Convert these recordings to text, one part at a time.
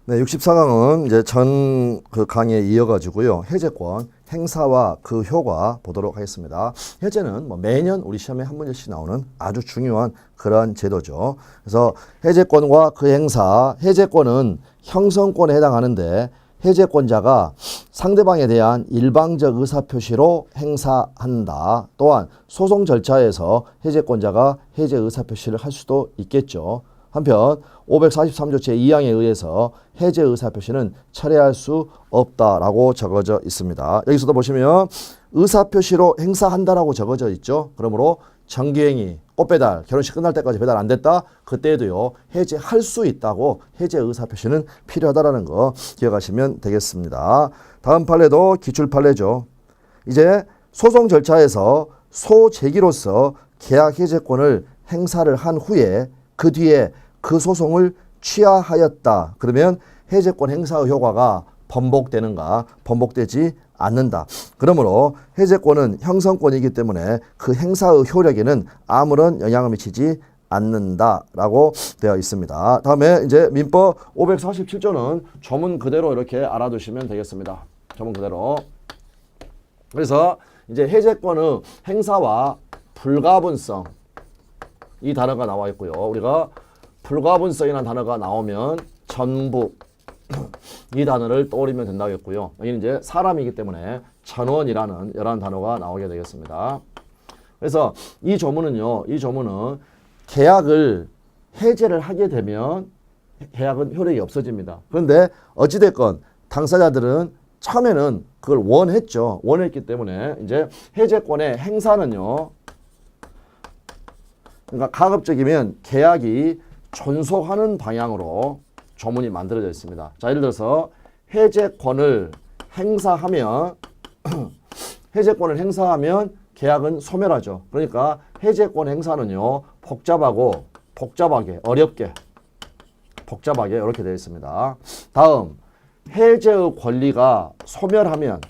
네, 64강은 이제 전 그 강의에 이어가지고요. 해제권, 행사와 그 효과 보도록 하겠습니다. 해제는 뭐 매년 우리 시험에 한 문제씩 나오는 아주 중요한 그러한 제도죠. 그래서 해제권과 그 행사, 해제권은 형성권에 해당하는데 해제권자가 상대방에 대한 일방적 의사표시로 행사한다. 또한 소송 절차에서 해제권자가 해제 의사표시를 할 수도 있겠죠. 한편 543조 제2항에 의해서 해제 의사표시는 철회할 수 없다라고 적어져 있습니다. 여기서도 보시면 의사표시로 행사한다라고 적어져 있죠. 그러므로 정기행위, 꽃배달, 결혼식 끝날 때까지 배달 안 됐다? 그때도요. 해제할 수 있다고 해제 의사표시는 필요하다라는 거 기억하시면 되겠습니다. 다음 판례도 기출판례죠. 이제 소송 절차에서 소재기로서 계약 해제권을 행사를 한 후에 그 뒤에 그 소송을 취하하였다. 그러면 해제권 행사의 효과가 번복되는가? 번복되지 않는다. 그러므로 해제권은 형성권이기 때문에 그 행사의 효력에는 아무런 영향을 미치지 않는다라고 되어 있습니다. 다음에 이제 민법 547조는 조문 그대로 이렇게 알아두시면 되겠습니다. 조문 그대로. 그래서 이제 해제권의 행사와 불가분성 이 단어가 나와 있고요. 우리가 불가분성이라는 단어가 나오면 전부 이 단어를 떠올리면 된다겠고요. 여기는 이제 사람이기 때문에 전원이라는 이러한 단어가 나오게 되겠습니다. 그래서 이 조문은요. 이 조문은 계약을 해제를 하게 되면 계약은 효력이 없어집니다. 그런데 어찌됐건 당사자들은 처음에는 그걸 원했죠. 원했기 때문에 이제 해제권의 행사는요. 그러니까 가급적이면 계약이 존속하는 방향으로 조문이 만들어져 있습니다. 자, 예를 들어서 해제권을 행사하면 해제권을 행사하면 계약은 소멸하죠. 그러니까 해제권 행사는요. 복잡하게 어렵게 복잡하게 이렇게 되어 있습니다. 다음 해제의 권리가 소멸하면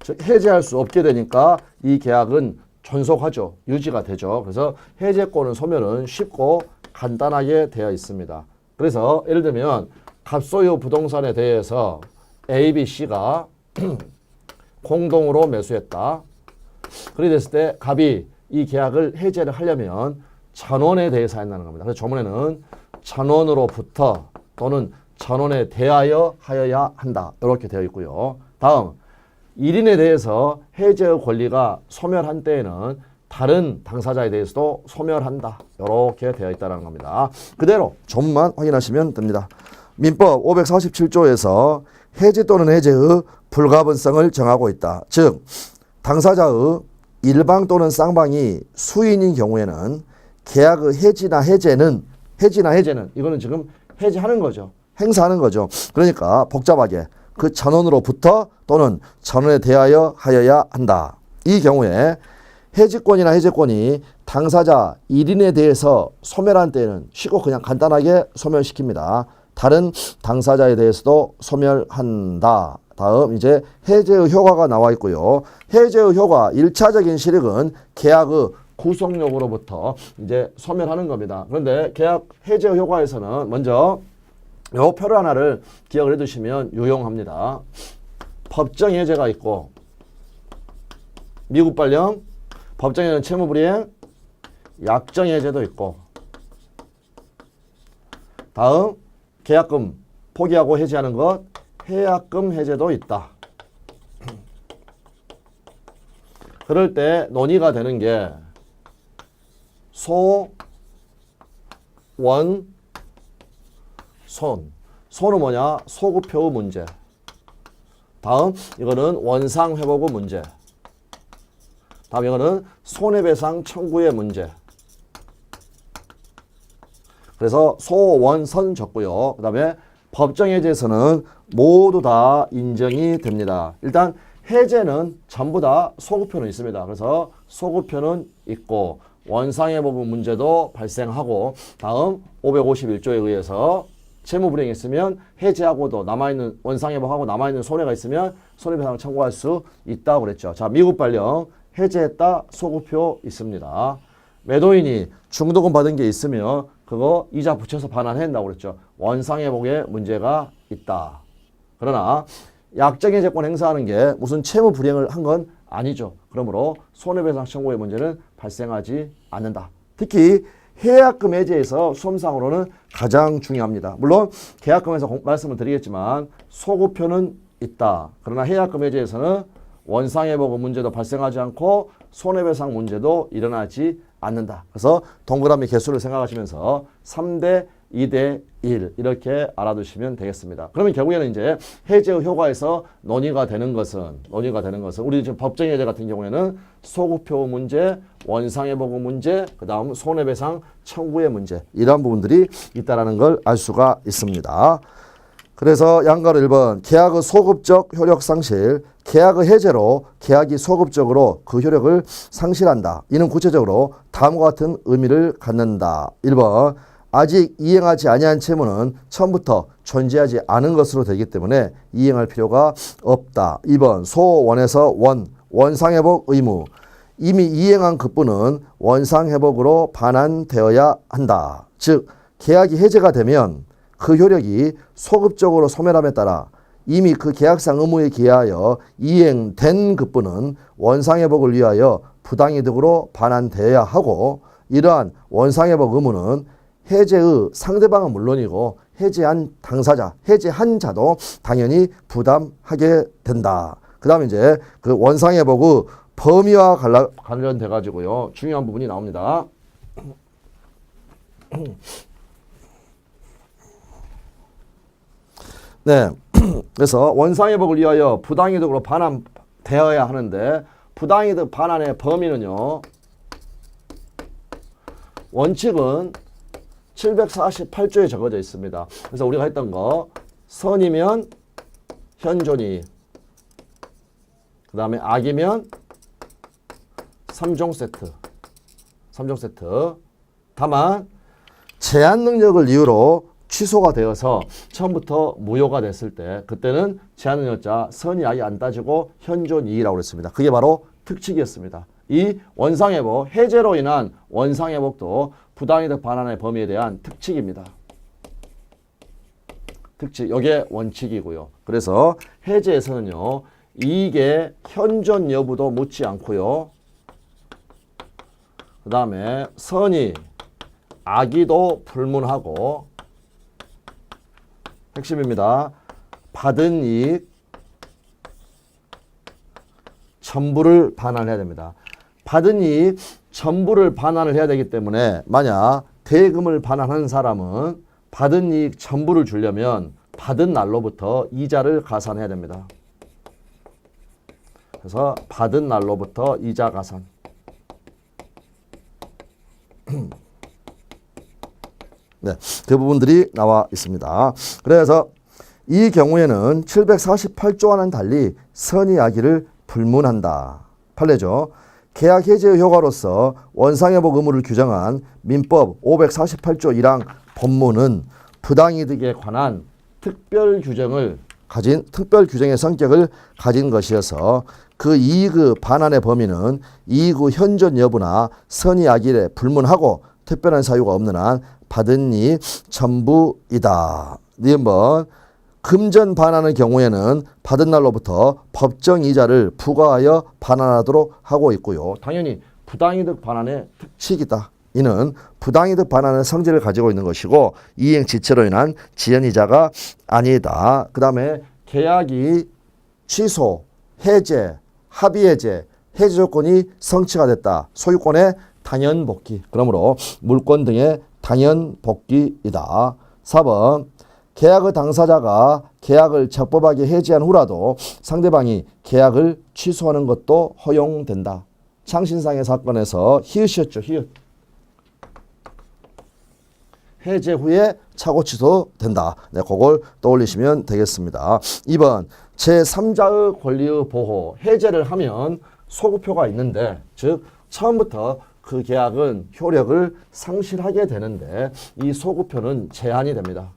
즉 해제할 수 없게 되니까 이 계약은 존속하죠. 유지가 되죠. 그래서 해제권은 소멸은 쉽고 간단하게 되어 있습니다. 그래서 예를 들면 갑소유 부동산에 대해서 A, B, C가 공동으로 매수했다. 그렇게 됐을 때 갑이 이 계약을 해제를 하려면 전원에 대해서 한다는 겁니다. 그래서 조문에는 전원으로부터 또는 전원에 대하여 하여야 한다. 이렇게 되어 있고요. 다음 1인에 대해서 해제의 권리가 소멸한 때에는 다른 당사자에 대해서도 소멸한다. 이렇게 되어 있다는 겁니다. 그대로 조문만 확인하시면 됩니다. 민법 547조에서 해제 또는 해제의 불가분성을 정하고 있다. 즉 당사자의 일방 또는 쌍방이 수인인 경우에는 계약의 해지나 해제는 이거는 지금 해제하는 거죠. 행사하는 거죠. 그러니까 복잡하게 그 전원으로부터 또는 전원에 대하여 하여야 한다. 이 경우에 해지권이나 해제권이 당사자 1인에 대해서 소멸한 때는 쉽고 그냥 간단하게 소멸시킵니다. 다른 당사자에 대해서도 소멸한다. 다음 이제 해제의 효과가 나와 있고요. 해제의 효과 1차적인 실익은 계약의 구속력으로부터 이제 소멸하는 겁니다. 그런데 계약 해제의 효과에서는 먼저 요 표를 하나를 기억을 해두시면 유용합니다. 법정 해제가 있고 미국 발령, 법정에는 채무불이행, 약정 해제도 있고 다음 계약금 포기하고 해지하는 것 해약금 해제도 있다. 그럴 때 논의가 되는 게 소, 원, 손. 손은 뭐냐? 소급표의 문제. 다음 이거는 원상회복의 문제. 다음 이거는 손해배상 청구의 문제. 그래서 소, 원, 선 적고요. 그 다음에 법정해제에서는 모두 다 인정이 됩니다. 일단 해제는 전부 다 소급표는 있습니다. 그래서 소급표는 있고 원상회복의 문제도 발생하고 다음 551조에 의해서 채무불이행이 있으면 해제하고도 남아있는 원상회복하고 남아있는 손해가 있으면 손해배상을 청구할 수 있다고 그랬죠. 자, 미국 발령 해제했다 소급표 있습니다. 매도인이 중도금 받은 게 있으면 그거 이자 붙여서 반환한다고 그랬죠. 원상회복에 문제가 있다. 그러나 약정해제권 행사하는 게 무슨 채무 불이행을 한 건 아니죠. 그러므로 손해배상 청구의 문제는 발생하지 않는다. 특히 해약금 해제에서 수험상으로는 가장 중요합니다. 물론 계약금에서 말씀을 드리겠지만 소급표는 있다. 그러나 해약금 해제에서는 원상회복 문제도 발생하지 않고 손해배상 문제도 일어나지 않는다. 그래서 동그라미 개수를 생각하시면서 3대 2대 1 이렇게 알아두시면 되겠습니다. 그러면 결국에는 이제 해제의 효과에서 논의가 되는 것은 우리 지금 법정 해제 같은 경우에는 소급표 문제, 원상회복 문제, 그다음 손해배상 청구의 문제 이러한 부분들이 있다라는 걸 알 수가 있습니다. 그래서 양가로 1번 계약의 소급적 효력 상실, 계약의 해제로 계약이 소급적으로 그 효력을 상실한다. 이는 구체적으로 다음과 같은 의미를 갖는다. 1번 아직 이행하지 아니한 채무는 처음부터 존재하지 않은 것으로 되기 때문에 이행할 필요가 없다. 2번 소원에서 원상회복 의무, 이미 이행한 급부는 원상회복으로 반환되어야 한다. 즉 계약이 해제가 되면 그 효력이 소급적으로 소멸함에 따라 이미 그 계약상 의무에 기하여 이행된 급부는 원상회복을 위하여 부당이득으로 반환되어야 하고, 이러한 원상회복 의무는 해제의 상대방은 물론이고 해제한 당사자, 해제한 자도 당연히 부담하게 된다. 그 다음에 이제 그 원상회복의 범위와 관련돼 가지고요 중요한 부분이 나옵니다. 네, 그래서 원상회복을 위하여 부당이득으로 반환되어야 하는데, 부당이득 반환의 범위는요, 원칙은 748조에 적어져 있습니다. 그래서 우리가 했던 거 선이면 현존이, 그 다음에 악이면 3종 세트. 다만 제한 능력을 이유로 취소가 되어서 처음부터 무효가 됐을 때 그때는 제한 능력자 선이 악이 안 따지고 현존이라고 그랬습니다. 그게 바로 특칙이었습니다. 이 원상회복, 해제로 인한 원상회복도 부당이득 반환의 범위에 대한 특칙입니다. 특칙, 이게 원칙이고요. 그래서 해제에서는요, 이익의 현존 여부도 묻지 않고요, 그 다음에 선이 악의도 불문하고, 핵심입니다. 받은 이익 전부를 반환해야 됩니다. 받은 이익 전부를 반환을 해야 되기 때문에 만약 대금을 반환하는 사람은 받은 이익 전부를 주려면 받은 날로부터 이자를 가산해야 됩니다. 그래서 받은 날로부터 이자 가산. 네, 그 부분들이 나와 있습니다. 그래서 이 경우에는 748조와는 달리 선의 악의를 불문한다. 판례죠. 계약 해제의 효과로서 원상회복 의무를 규정한 민법 548조 1항 본문은 부당이득에 관한 특별 규정의 성격을 가진 것이어서 그 이익의 반환의 범위는 이익의 현존 여부나 선의 악의에 불문하고 특별한 사유가 없는 한 받은 이익 전부이다. 니은번 금전 반환의 경우에는 받은 날로부터 법정 이자를 부과하여 반환하도록 하고 있고요. 당연히 부당이득 반환의 특칙이다. 이는 부당이득 반환의 성질을 가지고 있는 것이고 이행 지체로 인한 지연이자가 아니다. 그 다음에 계약이 취소, 해제, 합의해제, 해제 조건이 성취가 됐다. 소유권의 당연복귀. 그러므로 물권 등의 당연복귀이다. 4번 계약의 당사자가 계약을 적법하게 해지한 후라도 상대방이 계약을 취소하는 것도 허용된다. 창신상의 사건에서 히읗이었죠. 히읗. 해제 후에 차고 취소된다. 네, 그걸 떠올리시면 되겠습니다. 2번 제3자의 권리의 보호. 해제를 하면 소급표가 있는데, 즉 처음부터 그 계약은 효력을 상실하게 되는데 이 소급표는 제한이 됩니다.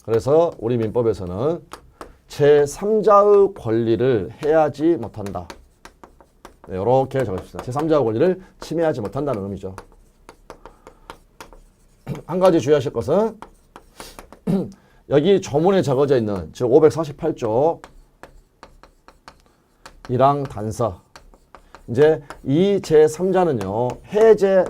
그래서 우리 민법에서는 제3자의 권리를 해하지 못한다. 네, 이렇게 적어줍시다. 제3자의 권리를 침해하지 못한다는 의미죠. 한 가지 주의하실 것은 여기 조문에 적어져 있는 즉 548조 1항 단서 이제 이 제3자는요 해제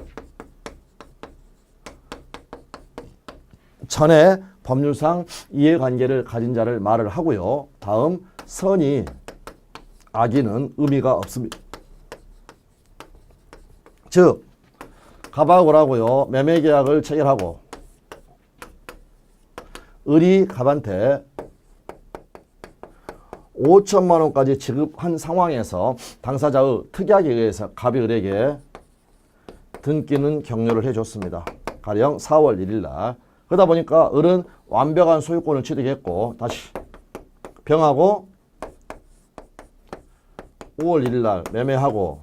전에 법률상 이해관계를 가진 자를 말을 하고요. 다음 선이 악의는 의미가 없습니다. 즉 갑하고라고요 매매계약을 체결하고 을이 갑한테 5천만 원까지 지급한 상황에서 당사자의 특약에 의해서 갑이 을에게 등기는 격려를 해줬습니다. 가령 4월 1일 날. 그러다 보니까 을은 완벽한 소유권을 취득했고 다시 병하고 5월 1일 날 매매하고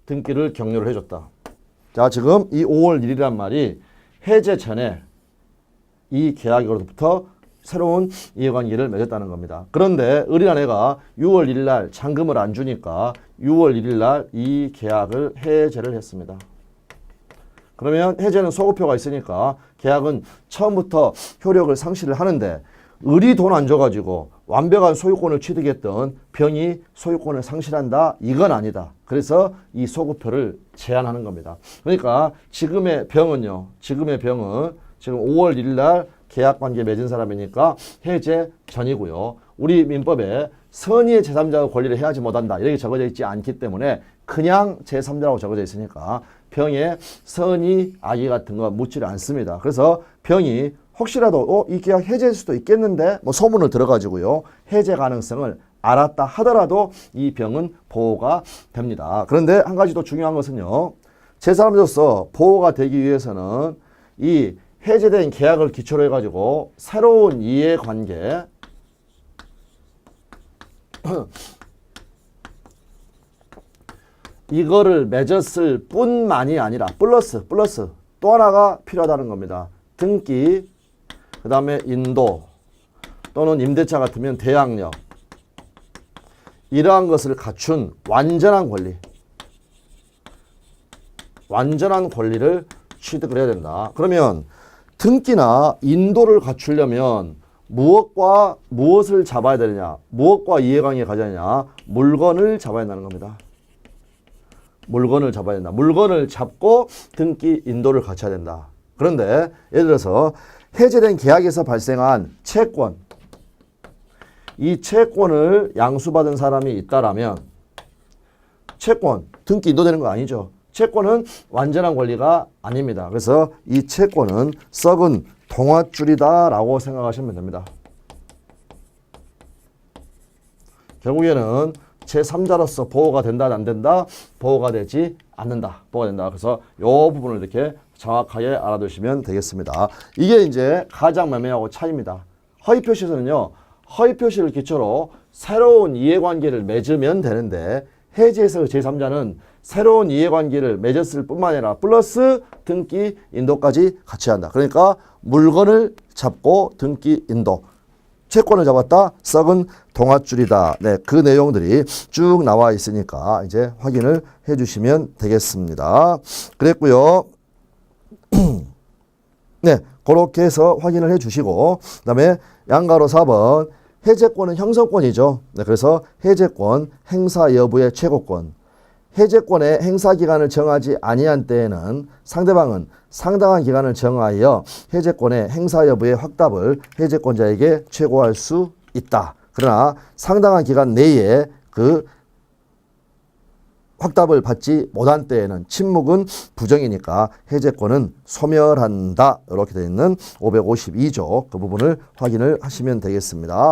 등기를 격려를 해줬다. 자, 지금 이 5월 1일이란 말이 해제 전에 이 계약으로부터 새로운 이해관계를 맺었다는 겁니다. 그런데 을이란 애가 6월 1일 날 잔금을 안 주니까 6월 1일 날 이 계약을 해제를 했습니다. 그러면 해제는 소급표가 있으니까 계약은 처음부터 효력을 상실을 하는데 을이 돈 안 줘가지고 완벽한 소유권을 취득했던 병이 소유권을 상실한다? 이건 아니다. 그래서 이 소급표를 제한하는 겁니다. 그러니까 지금의 병은 지금 5월 1일 날 계약관계 맺은 사람이니까 해제 전이고요. 우리 민법에 선의의 제3자의 권리를 행하지 못한다 이렇게 적어져 있지 않기 때문에 그냥 제3자라고 적어져 있으니까 병에 선의, 악의 같은 거 묻지를 않습니다. 그래서 병이 혹시라도 이 계약 해제할 수도 있겠는데 뭐 소문을 들어가지고요 해제 가능성을 알았다 하더라도 이 병은 보호가 됩니다. 그런데 한 가지 더 중요한 것은요 제3자로서 보호가 되기 위해서는 이 해제된 계약을 기초로 해가지고 새로운 이해관계 이거를 맺었을 뿐만이 아니라 플러스 또 하나가 필요하다는 겁니다. 등기, 그 다음에 인도 또는 임대차 같으면 대항력 이러한 것을 갖춘 완전한 권리를 취득을 해야 된다. 그러면 등기나 인도를 갖추려면 무엇과 무엇을 잡아야 되느냐, 무엇과 이해관계 가져야 되느냐, 물건을 잡아야 한다는 겁니다. 물건을 잡아야 된다. 물건을 잡고 등기 인도를 갖춰야 된다. 그런데 예를 들어서 해제된 계약에서 발생한 채권, 이 채권을 양수받은 사람이 있다라면 채권, 등기 인도되는 거 아니죠. 채권은 완전한 권리가 아닙니다. 그래서 이 채권은 썩은 동아줄이다 라고 생각하시면 됩니다. 결국에는 제3자로서 보호가 된다 안 된다? 보호가 되지 않는다. 보호가 된다. 그래서 이 부분을 이렇게 정확하게 알아두시면 되겠습니다. 이게 이제 가장 매매하고 차이입니다. 허위표시에서는요. 허위표시를 기초로 새로운 이해관계를 맺으면 되는데 해지에서 제3자는 새로운 이해관계를 맺었을 뿐만 아니라 플러스 등기 인도까지 같이 한다. 그러니까 물건을 잡고 등기 인도. 채권을 잡았다. 썩은 동아줄이다. 네, 그 내용들이 쭉 나와 있으니까 이제 확인을 해 주시면 되겠습니다. 그랬고요. 네, 그렇게 해서 확인을 해 주시고 그다음에 양가로 4번 해제권은 형성권이죠. 네, 그래서 해제권 행사 여부의 최고권. 해제권의 행사 기간을 정하지 아니한 때에는 상대방은 상당한 기간을 정하여 해제권의 행사 여부의 확답을 해제권자에게 최고할 수 있다. 그러나 상당한 기간 내에 그 확답을 받지 못한 때에는 침묵은 부정이니까 해제권은 소멸한다. 이렇게 되어 있는 552조 그 부분을 확인을 하시면 되겠습니다.